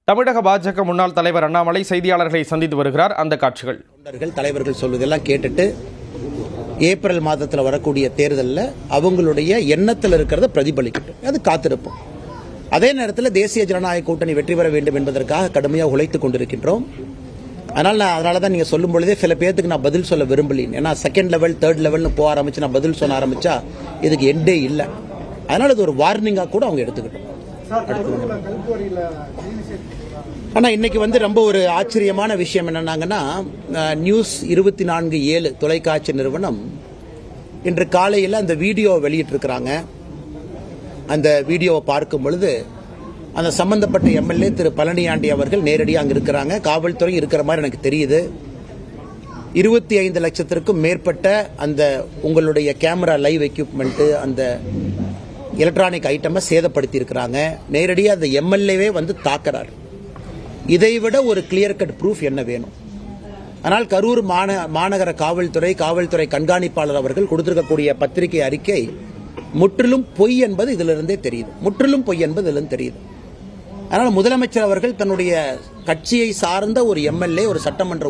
தமிழக பாஜக முன்னாள் தலைவர் அண்ணாமலை செய்தியாளர்களை சந்தித்து வருகிறார். அந்த காட்சிகள். தலைவர்கள் சொல்வதெல்லாம் கேட்டுட்டு ஏப்ரல் மாதத்தில் வரக்கூடிய தேர்தலில் அவங்களுடைய எண்ணத்தில் இருக்கிறத பிரதிபலிக்கட்டும், அது காத்திருப்போம். அதே நேரத்தில் தேசிய ஜனநாயக கூட்டணி வெற்றி பெற வேண்டும் என்பதற்காக கடுமையாக உழைத்துக் கொண்டிருக்கின்றோம். அதனால தான் நீங்கள் சொல்லும் பொழுதே சில பேருக்கு நான் பதில் சொல்ல விரும்பலேன். ஏன்னா செகண்ட் லெவல் தேர்ட் லெவல்னு போக ஆரம்பிச்சு நான் பதில் சொல்ல ஆரம்பிச்சா இதுக்கு எண்டே இல்லை. அதனால இது ஒரு வார்னிங்காக கூட அவங்க எடுத்துக்கிட்டோம். ஆனால் இன்னைக்கு ரொம்ப ஒரு ஆச்சரியமான விஷயம் என்னன்னாங்கன்னா, நியூஸ் 24/7 தொலைக்காட்சி நிறுவனம் இன்று காலையில் அந்த வீடியோ வெளியிட்டிருக்கிறாங்க. அந்த வீடியோவை பார்க்கும் பொழுது அந்த சம்பந்தப்பட்ட எம்எல்ஏ திரு பழனியாண்டி அவர்கள் நேரடியாக அங்கே இருக்கிறாங்க. காவல்துறை இருக்கிற மாதிரி எனக்கு தெரியுது. 25 லட்சத்திற்கும் மேற்பட்ட அந்த உங்களுடைய கேமரா லைவ் எக்யூப்மெண்ட், அந்த எலக்ட்ரானிக் ஐட்டமை சேதப்படுத்தி இருக்கிறாங்க. நேரடியாக அந்த எம்எல்ஏவே வந்து தாக்குறாரு. இதைவிட ஒரு கிளியர் கட் ப்ரூஃப் என்ன வேணும்? ஆனால் கரூர் மாநகர காவல்துறை கண்காணிப்பாளர் அவர்கள் கொடுத்திருக்கக்கூடிய பத்திரிகை அறிக்கை முற்றிலும் பொய் என்பது இதிலிருந்தே தெரியுது. முற்றிலும் பொய் என்பது இதிலிருந்து தெரியுது. அதனால் முதலமைச்சர் அவர்கள் தன்னுடைய கட்சியை சார்ந்த ஒரு எம்எல்ஏ, ஒரு சட்டமன்ற